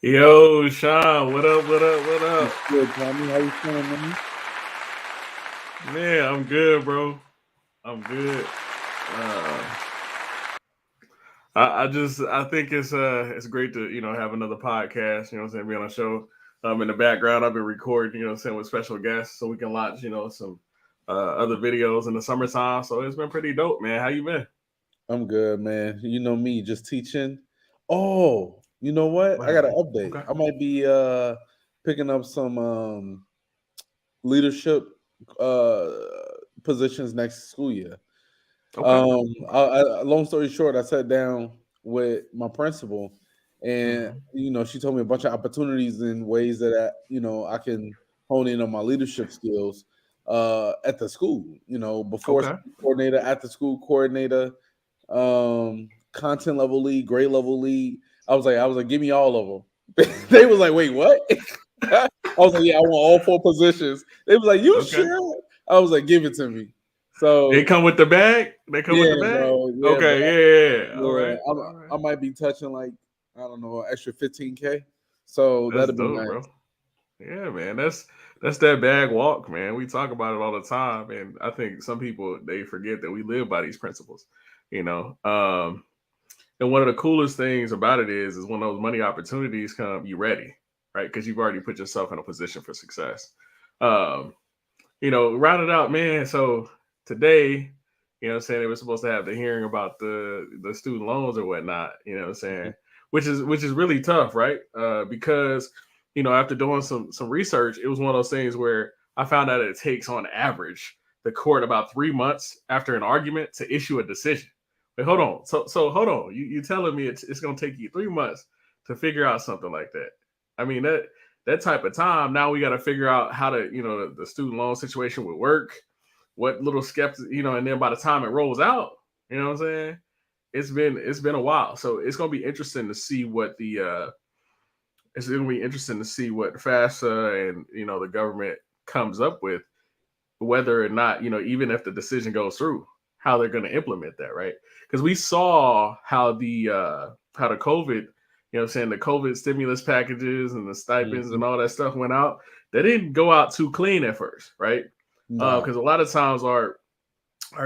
Yo, Shawn, what up, what up, what up? What's good, Tommy? How you feeling, man? Man, I'm good, bro. I'm good. Uh, I think it's great to have another podcast. You know, what I'm saying, be on a show. In the background, I've been recording. You know, what I'm saying, with special guests, so we can launch some other videos in the summertime. So it's been pretty dope, man. How you been? I'm good, man. You know me, just teaching. Oh, you know what? What I got an happened? update. Okay. I might be picking up some leadership uh positions next school year. Okay. Long story short, I sat down with my principal, and Mhm. she told me a bunch of opportunities in ways that I can hone in on my leadership skills at the school. Before Okay. school coordinator, after school coordinator, content level lead, grade level lead. I was like, give me all of them. They was like, wait, what? I was like, yeah, I want all four positions. They was like, you Okay. sure? I was like, give it to me. They So come with the bag. They come with yeah, the bag. bro. Yeah, Okay. bro. Yeah. All Yeah, right. All I right. might be touching like I don't know, an extra 15K. So That's that'll be dope, nice. bro. Yeah, man. That's that bag walk, man. We talk about it all the time, and I think some people they forget that we live by these principles. You know, and one of the coolest things about it is when those money opportunities come, you ready, right? Because you've already put yourself in a position for success. Um, round it out, man. So today, what I'm saying, they were supposed to have the hearing about the student loans or whatnot, what I'm saying, which is really tough, right? Because after doing some research, it was one of those things where I found out it takes on average the court about 3 months after an argument to issue a decision. Wait, hold on. So hold on. You telling me it's gonna take you 3 months to figure out something like that? I mean that type of time. Now we got to figure out how to, the student loan situation would work, what little steps, and then by the time it rolls out, you know what I'm saying? It's been a while. So it's gonna be interesting to see what it's gonna be interesting to see what FAFSA and the government comes up with, whether or not, even if the decision goes through, how they're gonna implement that, right? Because we saw how the COVID, what I'm saying, the COVID stimulus packages and the stipends and Mhm. all that stuff went out. They didn't go out too clean at first, right? Nah. Because a lot of times our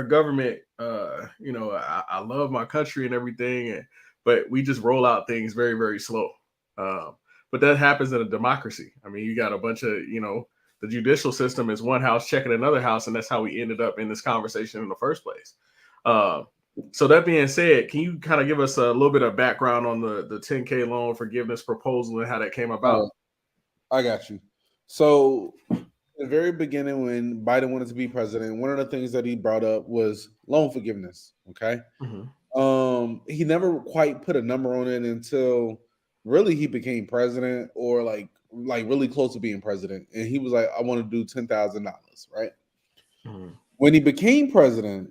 government, I love my country and everything, but we just roll out things very, very slow. Um, but that happens in a democracy. I mean, you got a bunch of, the judicial system is one house checking another house, and that's how we ended up in this conversation in the first place. Uh, so that being said, can you kind of give us a little bit of background on the 10K loan forgiveness proposal and how that came about? Oh, I got you. So the very beginning when Biden wanted to be president, one of the things that he brought up was loan forgiveness. Okay. Mm-hmm. He never quite put a number on it until really he became president or like really close to being president. And he was like, I want to do $10,000, right? Mm-hmm. When he became president,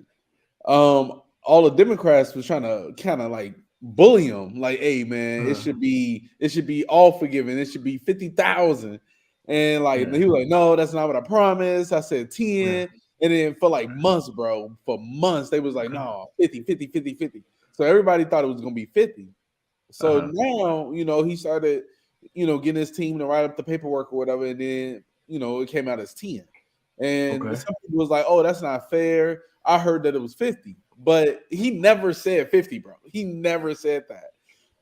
all the Democrats was trying to kind of like bully him, like, "Hey, man, it should be all forgiven. It should be 50,000." And like Yeah. he was like, "No, that's not what I promised. I said Yeah. 10." And then for like months, bro, for months they was like, Okay. "No, 50, 50, 50, 50." So everybody thought it was gonna be 50. So Uh-huh. now, he started, getting his team to write up the paperwork or whatever, and then, it came out as 10. And Okay. some people was like, oh, that's not fair. I heard that it was 50, but he never said 50, bro. He never said that.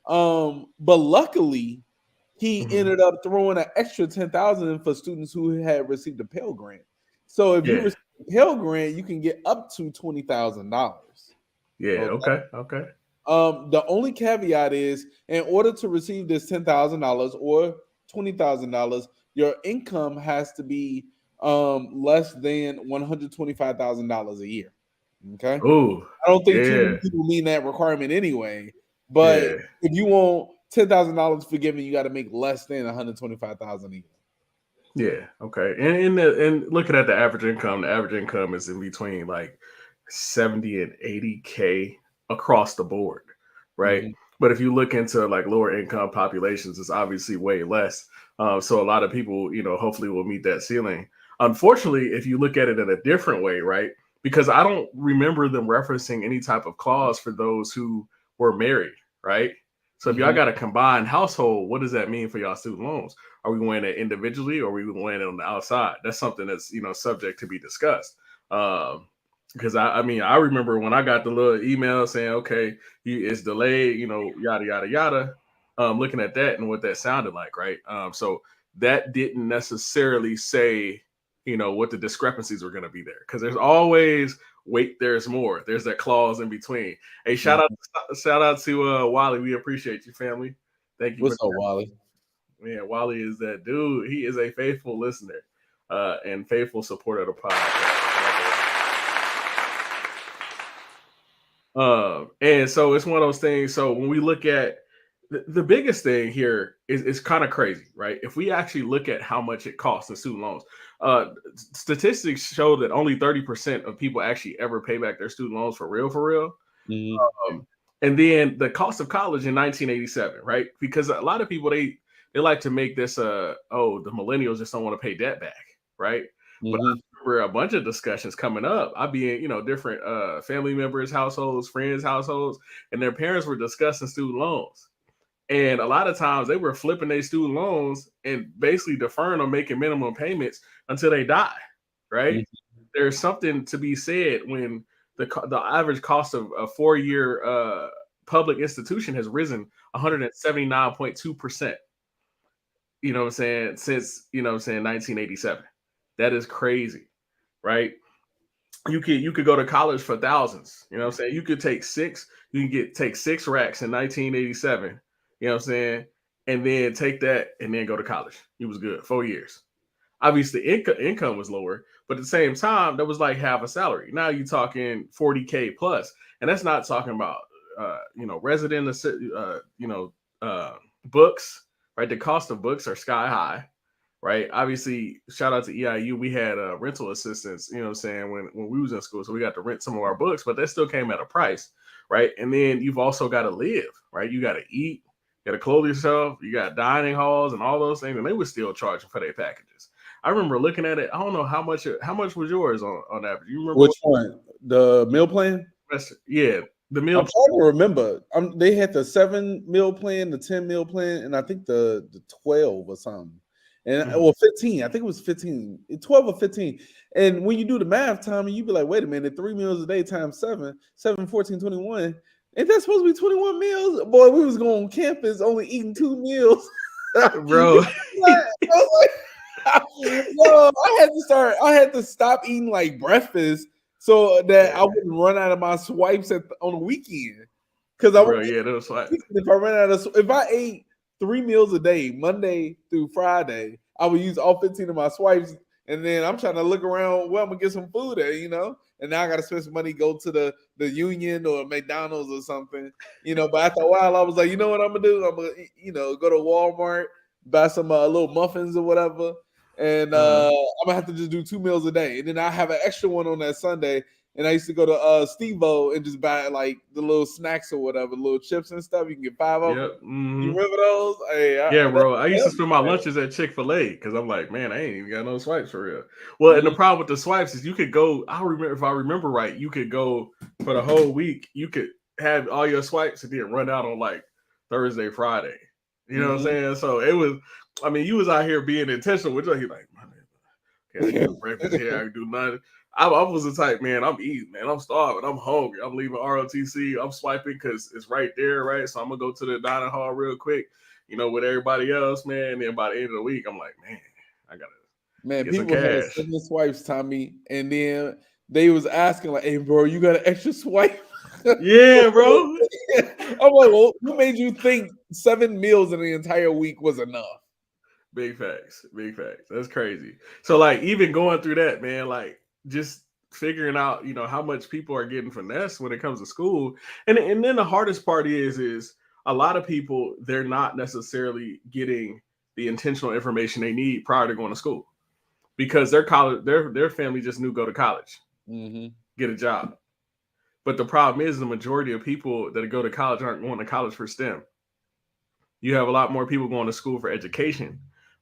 But luckily, he Mm-hmm. ended up throwing an extra 10,000 for students who had received a Pell Grant. So if you Yeah. receive a Pell Grant, you can get up to $20,000. Yeah. Okay. Okay. Okay. The only caveat is in order to receive this $10,000 or $20,000, your income has to be less than $125,000 a year. Okay. Oh, I don't think too many yeah. people mean that requirement anyway. But Yeah. if you want $10,000 forgiven, you got to make less than 125,000 a year. Yeah. Okay. And looking at the average income is in between like 70 and 80K across the board, right? Mhm. But if you look into like lower income populations, it's obviously way less. So a lot of people, hopefully will meet that ceiling. Unfortunately, if you look at it in a different way, right? Because I don't remember them referencing any type of clause for those who were married, right? So if y'all got a combined household, what does that mean for y'all student loans? Are we going it individually or are we going it on the outside? That's something that's, subject to be discussed. Because I mean, I remember when I got the little email saying, okay, it's delayed, yada, yada, yada. Looking at that and what that sounded like, right? So that didn't necessarily say, what the discrepancies were going to be there. Because there's always, wait, there's more. There's that clause in between. Hey, shout out to Wally. We appreciate you, family. Thank you. What's up, Wally? Man, Wally is that dude. He is a faithful listener and faithful supporter of the podcast. And so it's one of those things. So when we look at the biggest thing here is kind of crazy, right? If we actually look at how much it costs in student loans, statistics show that only 30% of people actually ever pay back their student loans for real. And then the cost of college in 1987, right? Because a lot of people, they like to make this, the millennials just don't want to pay debt back, right? But I remember a bunch of discussions coming up. I'd be in, different family members' households, friends' households, and their parents were discussing student loans. And a lot of times they were flipping their student loans and basically deferring on making minimum payments until they die, right? There's something to be said when the average cost of a 4-year public institution has risen 179.2%. You know what I'm saying? Since 1987. That is crazy, right? You could go to college for thousands. You know what I'm saying? You could take take 6 racks in 1987. You know what I'm saying? And then take that and then go to college. You was good 4 years. Obviously, income was lower, but at the same time, that was like half a salary. Now you're talking 40K plus, and that's not talking about books, right? The cost of books are sky high, right? Obviously, shout out to EIU. We had rental assistance, you know what I'm saying, when we was in school, so we got to rent some of our books, but that still came at a price, right? And then you've also got to live, right? You got to eat, you got to clothe yourself, you got dining halls and all those things, and they were still charging for their packages. I remember looking at it. I don't know how much was yours on average. You remember which one? The meal plan? Yeah, the meal. I'm trying to remember. They had the 7 meal plan, the 10 meal plan, and I think the 12 or something. And or 15. I think it was 15, 12 or 15. And when you do the math, Tommy, you be like, wait a minute, 3 meals a day times 7, 14, 21. Ain't that supposed to be 21 meals? Boy, we was going on campus only eating 2 meals. Bro. I was like, yo, I had to stop eating like breakfast so that I wouldn't run out of my swipes on the weekend. Because if I ate 3 meals a day, Monday through Friday, I would use all 15 of my swipes, and then I'm trying to look around where I'm gonna get some food at, and now I gotta spend some money, go to the Union or McDonald's or something, But after a while, I was like, you know what I'm gonna do? I'm gonna, go to Walmart, buy some little muffins or whatever. And I'm gonna have to just do 2 meals a day, and then I have an extra one on that Sunday. And I used to go to 𝗕𝗏𝗏 and just buy like the little snacks or whatever, little chips and stuff. You can get 5 of them. You remember those? Hey, bro. I used to spend my lunches at Chick-fil-A because I'm like, man, I ain't even got no swipes for real. Well, and the problem with the swipes is you could go. If I remember right, you could go for the whole week. You could have all your swipes and then run out on like Thursday, Friday. You know what I'm saying? So it was. I mean, you was out here being intentional with you. Like, man, okay, I do breakfast here. I can do nothing. I was the type, man, I'm eating, man. I'm starving. I'm hungry. I'm leaving ROTC. I'm swiping because it's right there, right? So I'm going to go to the dining hall real quick, with everybody else, man. And then by the end of the week, I'm like, man, I got to get some cash. People had 7 swipes, Tommy. And then they was asking like, hey, bro, you got an extra swipe? Yeah, bro. I'm like, well, who made you think 7 meals in the entire week was enough? Big facts. That's crazy. So like even going through that, man, like just figuring out, how much people are getting finessed when it comes to school. And then the hardest part is a lot of people, they're not necessarily getting the intentional information they need prior to going to school because their family just knew go to college, get a job. But the problem is the majority of people that go to college aren't going to college for STEM. You have a lot more people going to school for education.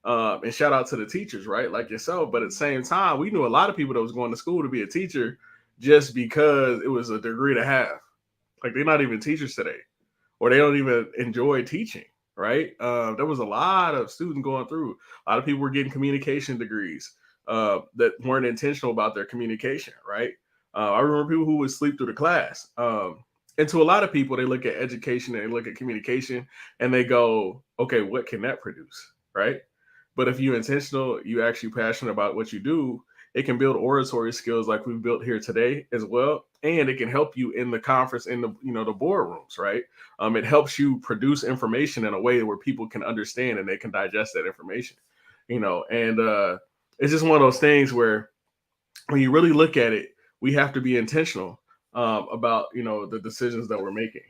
And shout out to the teachers, right? Like yourself. But at the same time, we knew a lot of people that was going to school to be a teacher just because it was a degree to have. Like they're not even teachers today. or they don't even enjoy teaching. Right? There was a lot of students going through. A lot of people were getting communication degrees that weren't intentional about their communication. Right? I remember people who would sleep through the class. And to a lot of people, they look at education and they look at communication and they go, okay, what can that produce? Right? But if you're intentional, you actually passionate about what you do, it can build oratory skills like we've built here today as well, and it can help you in the conference, in the the boardrooms, right? It helps you produce information in a way where people can understand and they can digest that information, and it's just one of those things where when you really look at it, we have to be intentional about the decisions that we're making.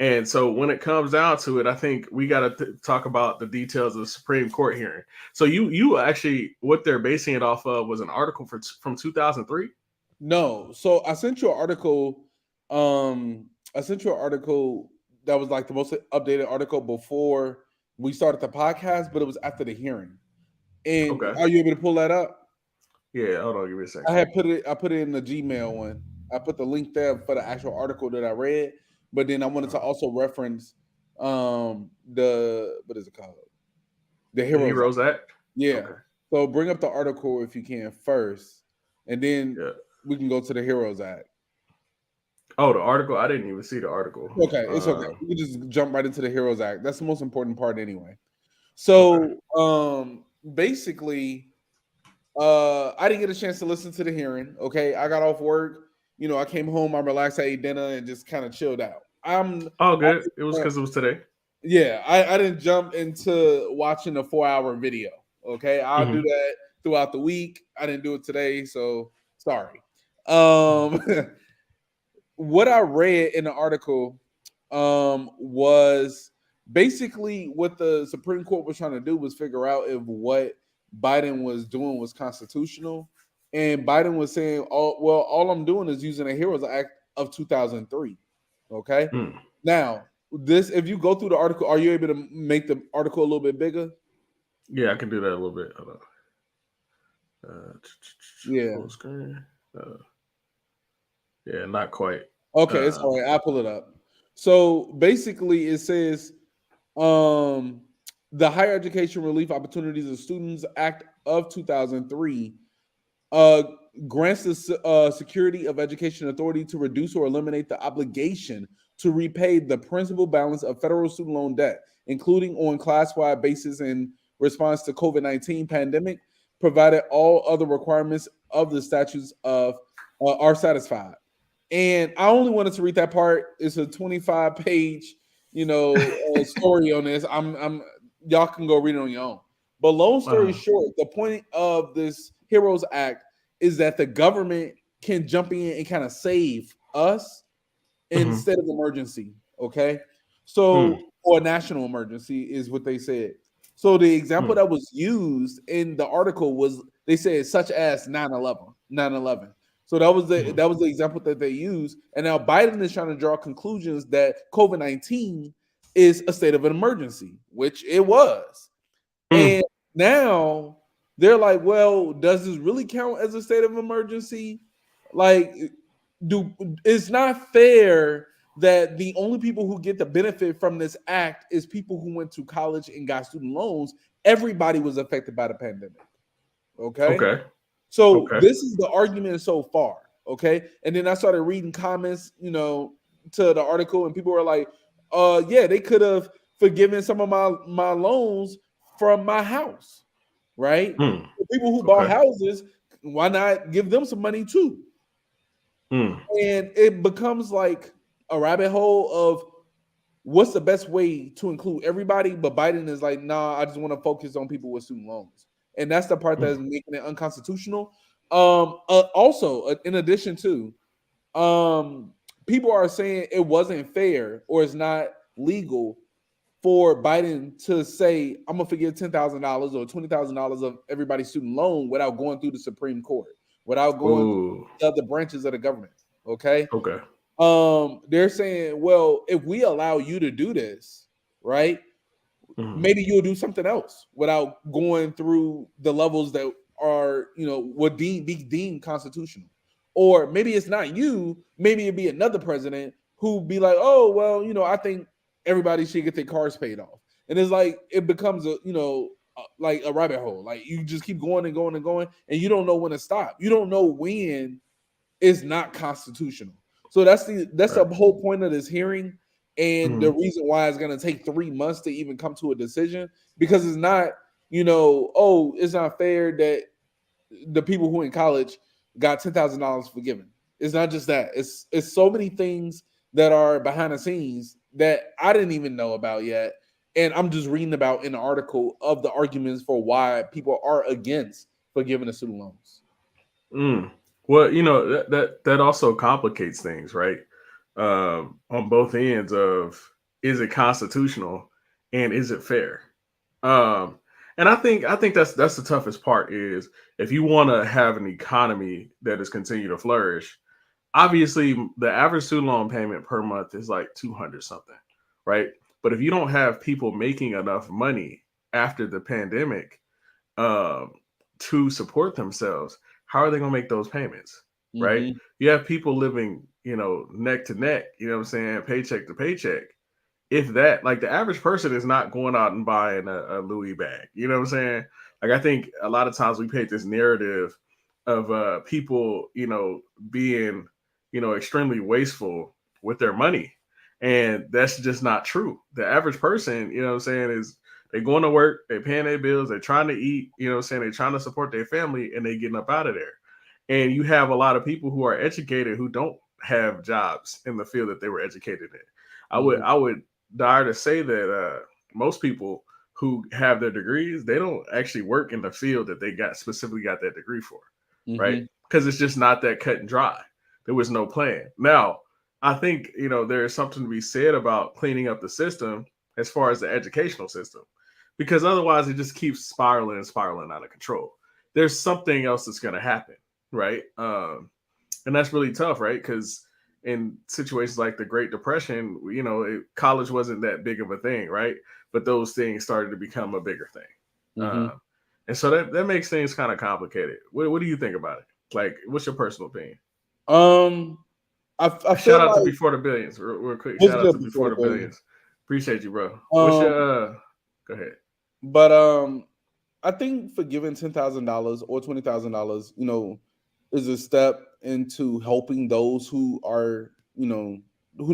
And so when it comes down to it, I think we got to talk about the details of the Supreme Court hearing. So you actually, what they're basing it off of was an article from 2003. No, so I sent you an article. I sent you an article that was like the most updated article before we started the podcast, but it was after the hearing. And Okay. are you able to pull that up? Yeah, hold on, give me a second. I put it in the Gmail one. I put the link there for the actual article that I read, but then I wanted to also reference the what is it called? The Heroes Act. Yeah. Okay. So bring up the article if you can first, and then we can go to the Heroes Act. Oh, the article? I didn't even see the article. Okay, it's okay. We can just jump right into the Heroes Act. That's the most important part anyway. So basically, I didn't get a chance to listen to the hearing. Okay, I got off work. I came home, I relaxed, I ate dinner, and just kind of chilled out. Oh, good. It was because it was today. Yeah, I didn't jump into watching a 4-hour video. Okay, I'll do that throughout the week. I didn't do it today, so sorry. What I read in the article was basically what the Supreme Court was trying to do was figure out if what Biden was doing was constitutional. And Biden was saying, all I'm doing is using a Heroes Act of 2003. Okay. Now, if you go through the article, are you able to make the article a little bit bigger? Yeah, I can do that a little bit. Hold on. Yeah. Full screen. Yeah, not quite. Okay, it's all right. I'll pull it up. So basically, it says the Higher Education Relief Opportunities of Students Act of 2003 grants the Security of Education Authority to reduce or eliminate the obligation to repay the principal balance of federal student loan debt, including on class-wide basis in response to COVID-19 pandemic, provided all other requirements of the statutes are satisfied. And I only wanted to read that part. It's a 25-page, story on this. Y'all can go read it on your own. But long story short, the point of this Heroes Act is that the government can jump in and kind of save us instead of emergency. Okay, so or national emergency is what they said. So the example that was used in the article was they said such as 9/11. So that was the example that they used. And now Biden is trying to draw conclusions that COVID-19 is a state of an emergency, which it was. And now they're like, well, does this really count as a state of emergency? Like, it's not fair that the only people who get the benefit from this act is people who went to college and got student loans. Everybody was affected by the pandemic. Okay. So this is the argument so far, okay? And then I started reading comments, to the article, and people were like, yeah, they could have forgiven some of my loans from my house, right? The people who bought houses, why not give them some money too? And it becomes like a rabbit hole of what's the best way to include everybody, but Biden is like, nah, I just want to focus on people with student loans. And that's the part that's making it unconstitutional. Also, in addition to, people are saying it wasn't fair or it's not legal for Biden to say, I'm gonna forgive $10,000 or $20,000 of everybody's student loan without going through the Supreme Court, without going through the other branches of the government. Okay. They're saying, well, if we allow you to do this, right? Maybe you'll do something else without going through the levels that are, would be deemed constitutional. Or maybe it's not you, maybe it'd be another president who'd be like, oh, well, I think everybody should get their cars paid off. And it's like it becomes a like a rabbit hole. Like you just keep going and going and going, and you don't know when to stop. You don't know when it's not constitutional. So that's the whole point of this hearing, and the reason why it's going to take 3 months to even come to a decision, because it's not, it's not fair that the people who in college got $10,000 forgiven. It's not just that. It's so many things that are behind the scenes that I didn't even know about yet. And I'm just reading about in the article of the arguments for why people are against forgiving the student loans. Well, that also complicates things, right? On both ends of, is it constitutional and is it fair? And I think that's the toughest part, is if you want to have an economy that is continue to flourish, obviously the average student loan payment per month is like 200 something, right? But if you don't have people making enough money after the pandemic to support themselves, how are they going to make those payments, right? You have people living, neck to neck, paycheck to paycheck. If that, like, the average person is not going out and buying a Louis bag, you know what I'm saying? Like, I think a lot of times we paint this narrative of people, being, extremely wasteful with their money. And that's just not true. The average person, is they going to work, they paying their bills, they're trying to eat, they're trying to support their family, and they getting up out of there. And you have a lot of people who are educated who don't have jobs in the field that they were educated in. I would dare to say that most people who have their degrees, they don't actually work in the field that they specifically got that degree for, right? Because it's just not that cut and dry. There was no plan. Now, I think, there is something to be said about cleaning up the system as far as the educational system, because otherwise it just keeps spiraling out of control. There's something else that's going to happen, right? And that's really tough, right? Because in situations like the Great Depression, college wasn't that big of a thing, right? But those things started to become a bigger thing. And so that makes things kind of complicated. What do you think about it? Like, what's your personal opinion? I shout out to Before the Billions, real quick. Shout out to Before the Billions. Appreciate you, bro. What's your go ahead. But I think forgiving $10,000 or $20,000, is a step into helping those who are, who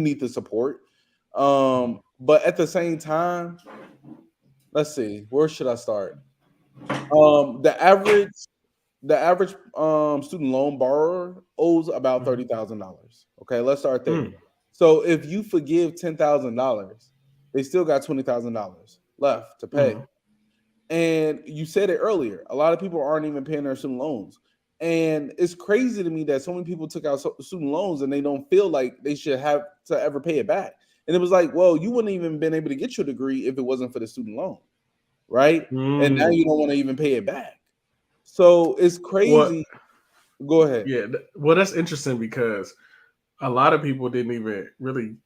need the support. But at the same time, let's see, where should I start? The average student loan borrower owes about $30,000. Okay, let's start there. So if you forgive $10,000, they still got $20,000 left to pay. And you said it earlier, a lot of people aren't even paying their student loans. And it's crazy to me that so many people took out student loans and they don't feel like they should have to ever pay it back. And it was like, well, you wouldn't even been able to get your degree if it wasn't for the student loan, right? And now you don't want to even pay it back. So it's crazy. Go ahead. Yeah, well, that's interesting because a lot of people didn't even really,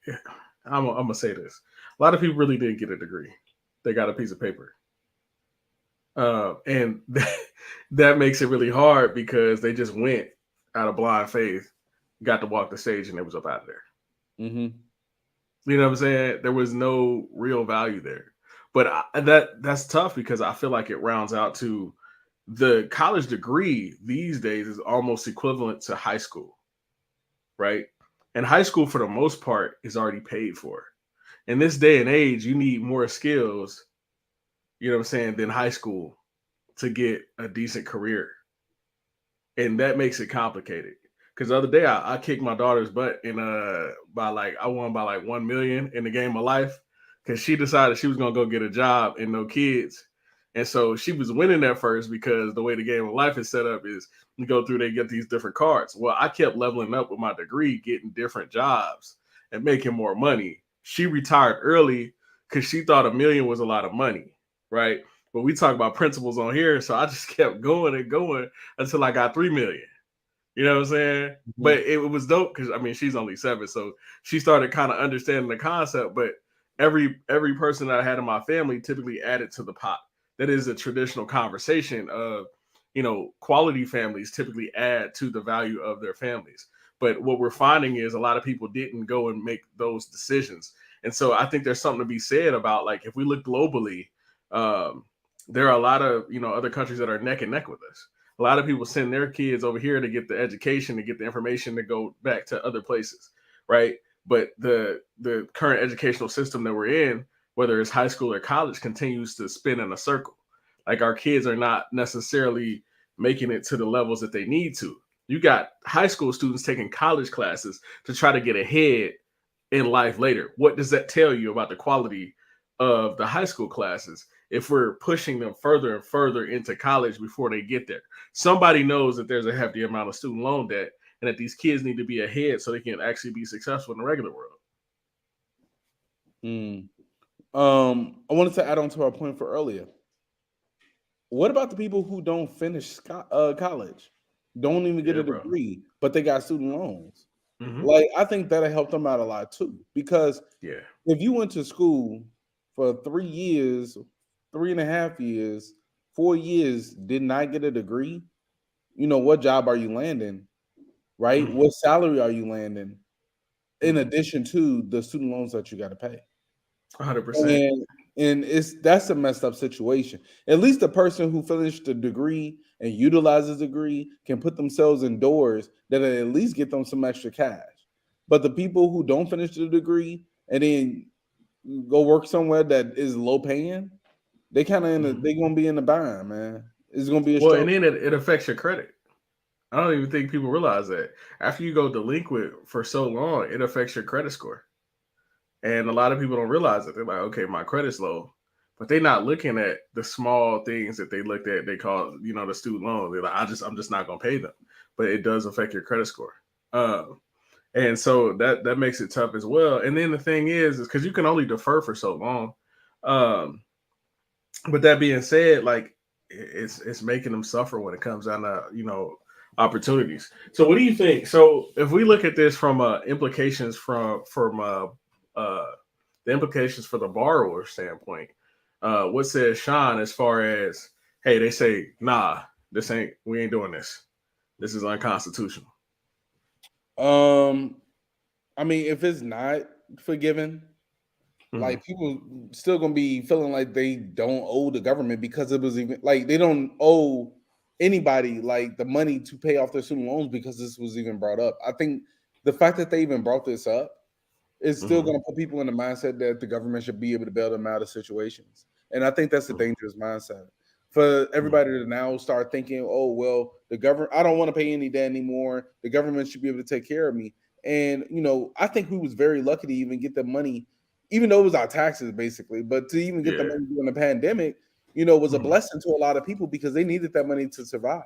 I'm going to say this. A lot of people really didn't get a degree. They got a piece of paper. And that makes it really hard because they just went out of blind faith, got to walk the stage, and they was up out of there. You know what I'm saying? There was no real value there. But that's tough because I feel like it rounds out to the college degree these days is almost equivalent to high school, right? And high school, for the most part, is already paid for. In this day and age, you need more skills, than high school to get a decent career. And that makes it complicated. Because the other day I kicked my daughter's butt I won by like 1 million in the game of life because she decided she was gonna go get a job and no kids. And so she was winning at first because the way the game of life is set up is you go through, they get these different cards. Well, I kept leveling up with my degree, getting different jobs and making more money. She retired early because she thought 1 million was a lot of money, right? But we talk about principles on here, so I just kept going and going until I got 3 million. You know what I'm saying? But it was dope because, she's only 7, so she started kind of understanding the concept. But every person that I had in my family typically added to the pot. That is a traditional conversation of, quality families typically add to the value of their families. But what we're finding is a lot of people didn't go and make those decisions. And so I think there's something to be said about, like, if we look globally, there are a lot of, other countries that are neck and neck with us. A lot of people send their kids over here to get the education, to get the information, to go back to other places, right? But the current educational system that we're in, whether it's high school or college, continues to spin in a circle. Like, our kids are not necessarily making it to the levels that they need to. You got high school students taking college classes to try to get ahead in life later. What does that tell you about the quality of the high school classes if we're pushing them further and further into college before they get there? Somebody knows that there's a hefty amount of student loan debt, and that these kids need to be ahead so they can actually be successful in the regular world. I wanted to add on to our point for earlier. What about the people who don't finish college, don't even get a degree, but they got student loans? Like, I think that'll help them out a lot too. Because if you went to school for 3 years, 3.5 years, 4 years, did not get a degree, what job are you landing? Right? What salary are you landing? In addition to the student loans that you got to pay. 100%. And that's a messed up situation. At least the person who finished the degree and utilizes the degree can put themselves indoors that at least get them some extra cash. But the people who don't finish the degree and then go work somewhere that is low paying, they kind of they're gonna be in the bind, man. It's gonna be a struggle. And then it affects your credit. I don't even think people realize that after you go delinquent for so long, it affects your credit score. And a lot of people don't realize it. They're like, okay, my credit's low, but they're not looking at the small things that they looked at. They call, the student loan. They're like, I'm just not going to pay them, but it does affect your credit score. And so that makes it tough as well. And then the thing is because you can only defer for so long. But that being said, like, it's making them suffer when it comes down to, opportunities. So what do you think? So if we look at this from implications from the implications for the borrower standpoint, what says Shawn as far as, hey, they say, nah, we ain't doing this. This is unconstitutional. I mean, if it's not forgiven, like, people still gonna be feeling like they don't owe the government because it was even like they don't owe anybody like the money to pay off their student loans because this was even brought up. I think the fact that they even brought this up is still going to put people in the mindset that the government should be able to bail them out of situations. And I think that's a dangerous mindset for everybody to now start thinking, oh, well, the government, I don't want to pay any debt anymore. The government should be able to take care of me. And, I think we was very lucky to even get the money, even though it was our taxes basically, but to even get the money during the pandemic, was a blessing to a lot of people because they needed that money to survive.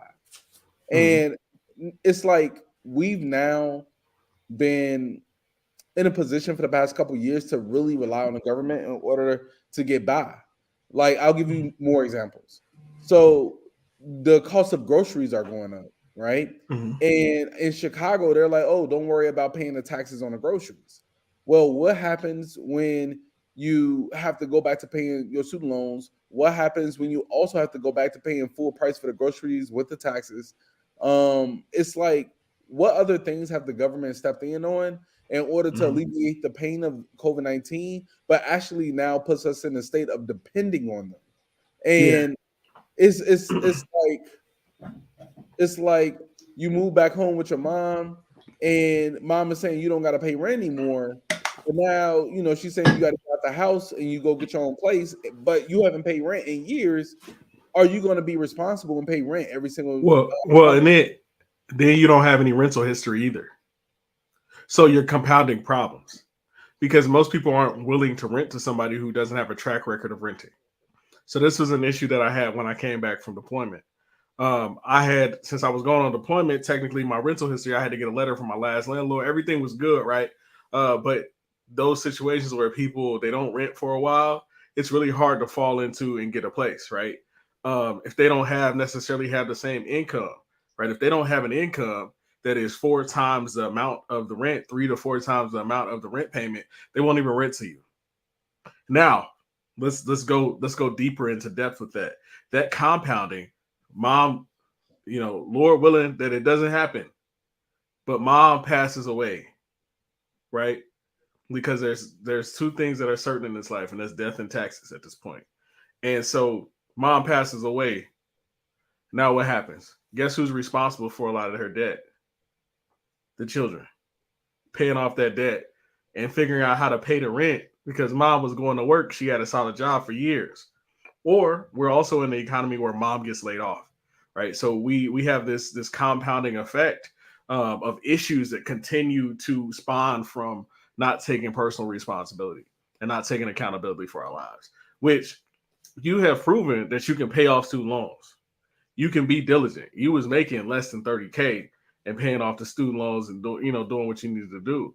And it's like we've now been in a position for the past couple of years to really rely on the government in order to get by. Like, I'll give you more examples. So the cost of groceries are going up, right? And in Chicago, they're like, oh, don't worry about paying the taxes on the groceries. Well, what happens when you have to go back to paying your student loans? What happens when you also have to go back to paying full price for the groceries with the taxes? It's like, what other things have the government stepped in on in order to alleviate the pain of COVID-19, but actually now puts us in a state of depending on them? And it's like you move back home with your mom, and mom is saying you don't got to pay rent anymore. But now, she's saying you got to get out the house and you go get your own place, but you haven't paid rent in years. Are you going to be responsible and pay rent every single? And then you don't have any rental history either. So you're compounding problems because most people aren't willing to rent to somebody who doesn't have a track record of renting. So this was an issue that I had when I came back from deployment. Since I was going on deployment, technically my rental history, I had to get a letter from my last landlord. Everything was good, right? But those situations where people, they don't rent for a while, it's really hard to fall into and get a place, right? If they don't necessarily have the same income, right? If they don't have an income that is 4 times the amount of the rent, 3 to 4 times the amount of the rent payment, they won't even rent to you. Now, let's go deeper into depth with that. That compounding, mom, Lord willing that it doesn't happen, but mom passes away, right? because there's two things that are certain in this life, and that's death and taxes at this point. And so mom passes away. Now what happens? Guess who's responsible for a lot of her debt? The children. Paying off that debt and figuring out how to pay the rent because mom was going to work. She had a solid job for years. Or we're also in the economy where mom gets laid off, right? So we have this compounding effect of issues that continue to spawn from not taking personal responsibility and not taking accountability for our lives, which you have proven that you can pay off student loans. You can be diligent. You was making less than 30K and paying off the student loans and doing what you needed to do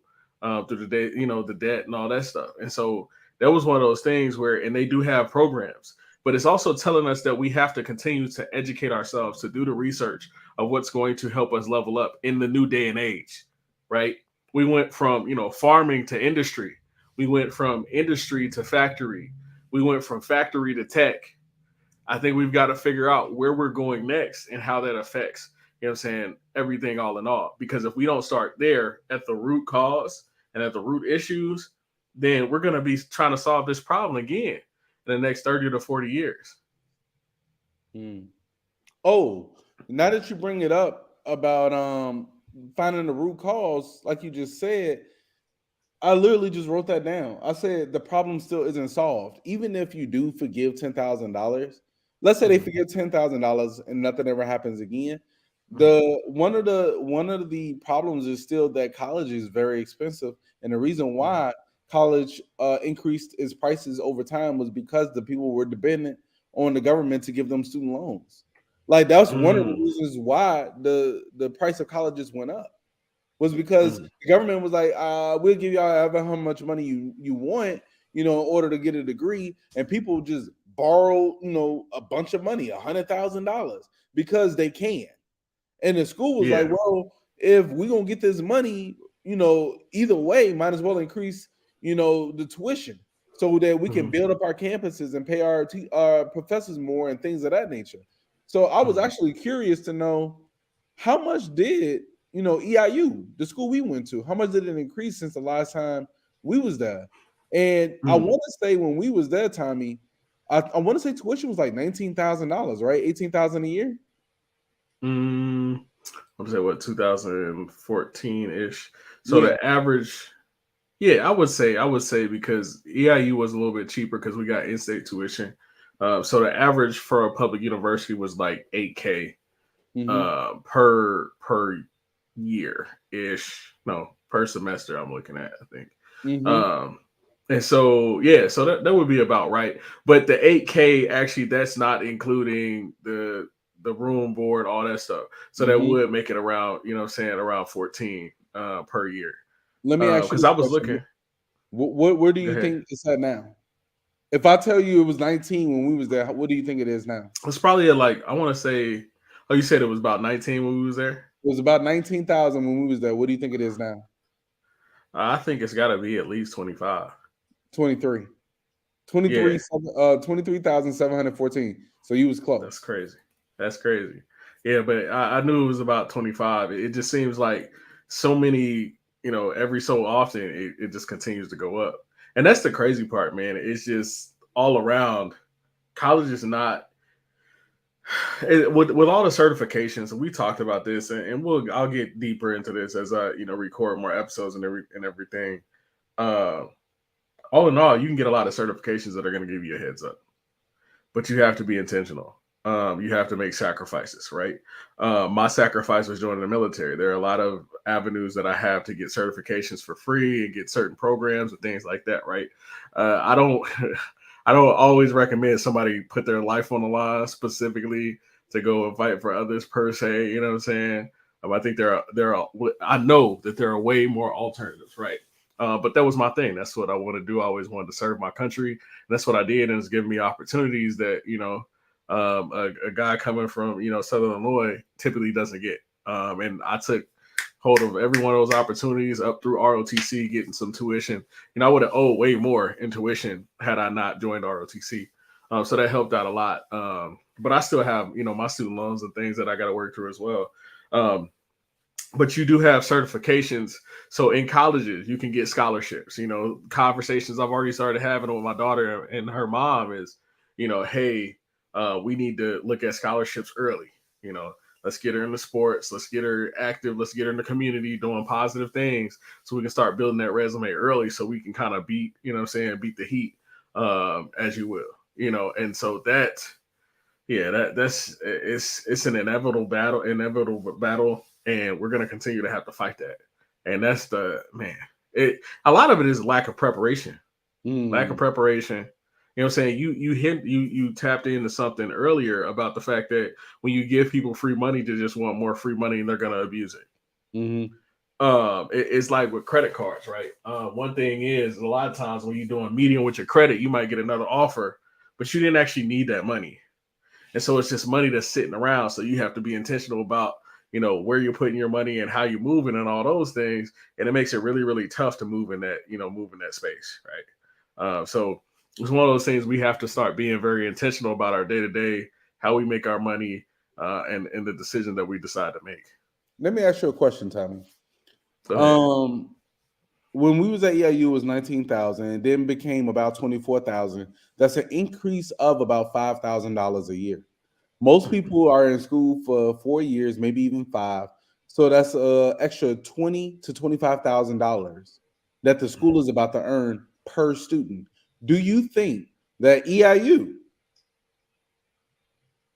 through the day, the debt and all that stuff. And so that was one of those things where, and they do have programs, but it's also telling us that we have to continue to educate ourselves, to do the research of what's going to help us level up in the new day and age, right? We went from, farming to industry. We went from industry to factory. We went from factory to tech. I think we've got to figure out where we're going next and how that affects, everything all in all. Because if we don't start there at the root cause and at the root issues, then we're going to be trying to solve this problem again in the next 30 to 40 years. Oh, now that you bring it up about finding the root cause, like you just said, I literally just wrote that down. I said the problem still isn't solved. Even if you do forgive $10,000, let's say they forgive $10,000 and nothing ever happens again. One of the problems is still that college is very expensive, and the reason why college increased its prices over time was because the people were dependent on the government to give them student loans. Like that's one of the reasons why the price of colleges went up, was because the government was like, we'll give y'all ever how much money you want, in order to get a degree, and people just borrow, a bunch of money, $100,000 because they can. And the school was like, well, if we're going to get this money, either way, might as well increase, the tuition so that we can build up our campuses and pay our professors more and things of that nature. So I was actually curious to know how much did, EIU, the school we went to, how much did it increase since the last time we was there? And I want to say when we was there, Tommy, I want to say tuition was like $19,000, right? $18,000 a year. I'm gonna say what 2014-ish. So the average, I would say because EIU was a little bit cheaper because we got in-state tuition. So the average for a public university was like $8K per year ish. No, per semester. I'm looking at, I think. And so so that would be about right. But the $8K actually, that's not including the room, board, all that stuff. So that would make it around, around 14 per year. Let me ask you, because I was looking. Where do you think it's at now? If I tell you it was 19 when we was there, what do you think it is now? It's probably I want to say, you said it was about 19 when we was there? It was about 19,000 when we was there. What do you think it is now? I think it's got to be at least 25. 23,714. So you was close. That's crazy. Yeah, but I knew it was about 25. It just seems like so many, every so often it just continues to go up. And that's the crazy part, man. It's just all around. College is not with all the certifications. And we talked about this, and I'll get deeper into this as I record more episodes and everything. All in all, you can get a lot of certifications that are going to give you a heads up, but you have to be intentional. You have to make sacrifices, right? My sacrifice was joining the military. There are a lot of avenues that I have to get certifications for free and get certain programs and things like that, right? I don't always recommend somebody put their life on the line specifically to go and fight for others per se. You know what I'm saying? I think I know that there are way more alternatives, right? But that was my thing. That's what I want to do. I always wanted to serve my country. And that's what I did. And it's given me opportunities that, a guy coming from, Southern Illinois typically doesn't get. And I took hold of every one of those opportunities up through ROTC, getting some tuition. I would have owed way more in tuition had I not joined ROTC. So that helped out a lot. But I still have, my student loans and things that I got to work through as well. but you do have certifications. So in colleges, you can get scholarships. Conversations I've already started having with my daughter and her mom is, hey, we need to look at scholarships early. Let's get her into sports. Let's get her active. Let's get her in the community doing positive things so we can start building that resume early so we can kind of beat the heat, as you will. And so that's it's an inevitable battle, and we're gonna continue to have to fight that. And that's the man. A lot of it is lack of preparation. Lack of preparation. You know what I'm saying? You tapped into something earlier about the fact that when you give people free money, they just want more free money and they're gonna abuse it. It's like with credit cards, right? One thing is a lot of times when you're doing medium with your credit, you might get another offer, but you didn't actually need that money. And so it's just money that's sitting around. So you have to be intentional about, where you're putting your money and how you're moving and all those things. And it makes it really, really tough to move in that space. Right. So it's one of those things we have to start being very intentional about our day to day, how we make our money, and the decision that we decide to make. Let me ask you a question, Tommy. When we was at EIU, it was 19,000, and then became about 24,000. That's an increase of about $5,000 a year. Most people are in school for 4 years, maybe even 5. So that's an extra $20,000 to $25,000 that the school is about to earn per student. Do you think that EIU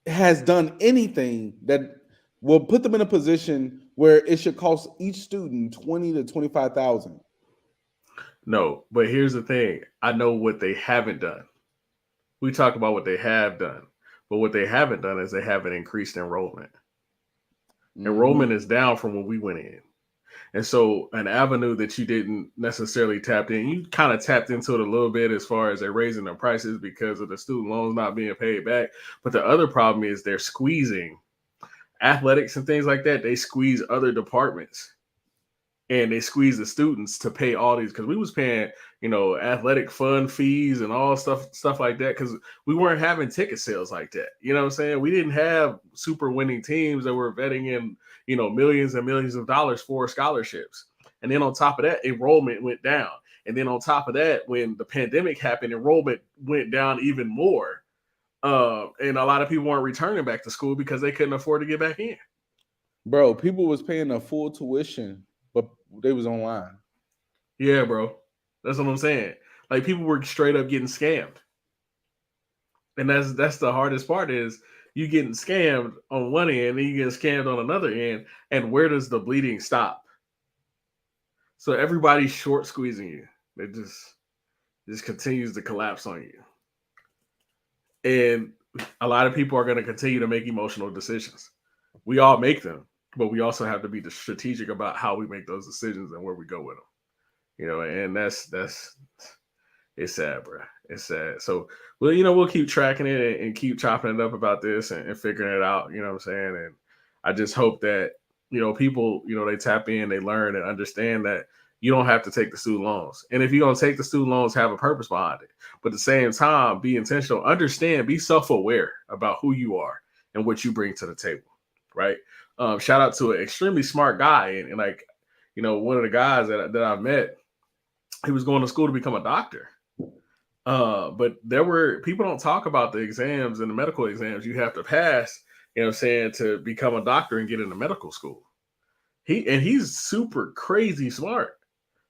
has done anything that will put them in a position where it should cost each student $20,000 to $25,000? No, but here's the thing. I know what they haven't done. We talk about what they have done, but what they haven't done is they haven't increased enrollment. Enrollment is down from when we went in. And so an avenue that you didn't necessarily tap in, you kind of tapped into it a little bit as far as they're raising the prices because of the student loans not being paid back. But the other problem is they're squeezing athletics and things like that. They squeeze other departments. And they squeeze the students to pay all these, because we was paying, athletic fund fees and all stuff like that, because we weren't having ticket sales like that. You know what I'm saying? We didn't have super winning teams that were vetting in, millions and millions of dollars for scholarships. And then on top of that, enrollment went down. And then on top of that, when the pandemic happened, enrollment went down even more. And a lot of people weren't returning back to school because they couldn't afford to get back in. Bro, people was paying a full tuition, but they was online. Yeah, bro. That's what I'm saying. Like, people were straight up getting scammed. And that's the hardest part is you getting scammed on one end and you getting scammed on another end. And where does the bleeding stop? So everybody's short squeezing you. It just continues to collapse on you. And a lot of people are going to continue to make emotional decisions. We all make them, but we also have to be strategic about how we make those decisions and where we go with them. And that's it's sad, bro. It's sad. So, we'll keep tracking it and keep chopping it up about this and figuring it out. You know what I'm saying? And I just hope that, people, they tap in, they learn and understand that you don't have to take the student loans. And if you're going to take the student loans, have a purpose behind it. But at the same time, be intentional, understand, be self-aware about who you are and what you bring to the table. Right. Shout out to an extremely smart guy. And like, one of the guys that I've met, he was going to school to become a doctor. But people don't talk about the exams and the medical exams you have to pass, to become a doctor and get into medical school. He's super crazy smart,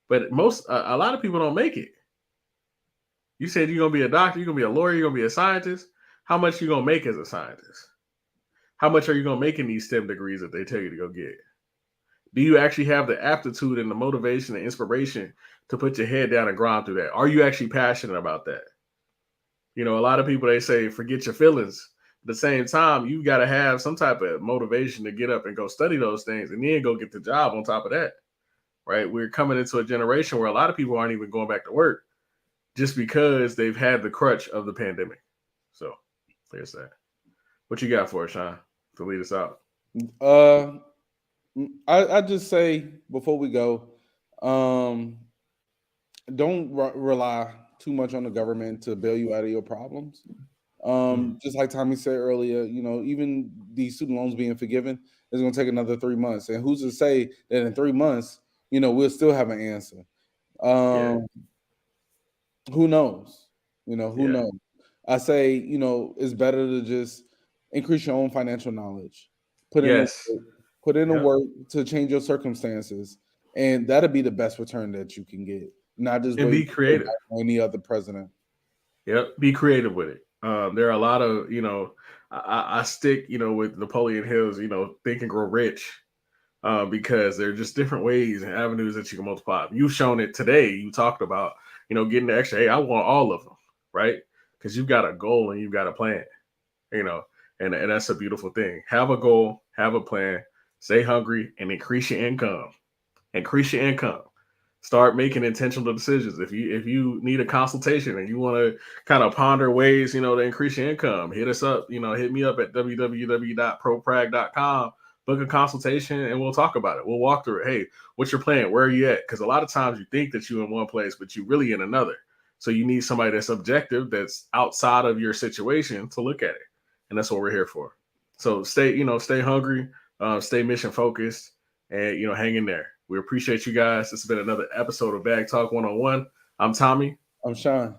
but a lot of people don't make it. You said you're going to be a doctor, you're going to be a lawyer, you're going to be a scientist. How much are you going to make as a scientist? How much are you going to make in these STEM degrees that they tell you to go get? Do you actually have the aptitude and the motivation and inspiration to put your head down and grind through that? Are you actually passionate about that? A lot of people, they say, forget your feelings. At the same time, you got to have some type of motivation to get up and go study those things and then go get the job on top of that, right? We're coming into a generation where a lot of people aren't even going back to work just because they've had the crutch of the pandemic. So there's that. What you got for us, Shawn, to lead us out? I just say before we go, don't rely too much on the government to bail you out of your problems. Just like Tommy said earlier, even these student loans being forgiven, it's going to take another 3 months. And who's to say that in 3 months, we'll still have an answer? Who knows? Who knows? I say, it's better to just increase your own financial knowledge. Put in the work to change your circumstances, and that'll be the best return that you can get. Not just be creative. Any other president. Yep, be creative with it. There are a lot of, I stick, with Napoleon Hill's, Think and Grow Rich, because there are just different ways and avenues that you can multiply. You've shown it today. You talked about, getting the extra. Hey, I want all of them, right? Because you've got a goal and you've got a plan, and that's a beautiful thing. Have a goal, have a plan, stay hungry, and increase your income. Increase your income. Start making intentional decisions. If you need a consultation and you want to kind of ponder ways, to increase your income, hit us up. Hit me up at www.proprag.com. Book a consultation and we'll talk about it. We'll walk through it. Hey, what's your plan? Where are you at? Because a lot of times you think that you're in one place, but you're really in another. So you need somebody that's objective, that's outside of your situation to look at it. And that's what we're here for. So stay hungry, stay mission focused, and hang in there. We appreciate you guys. This has been another episode of Bag Talk 101. I'm Tommy. I'm Shawn.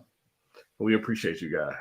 We appreciate you guys.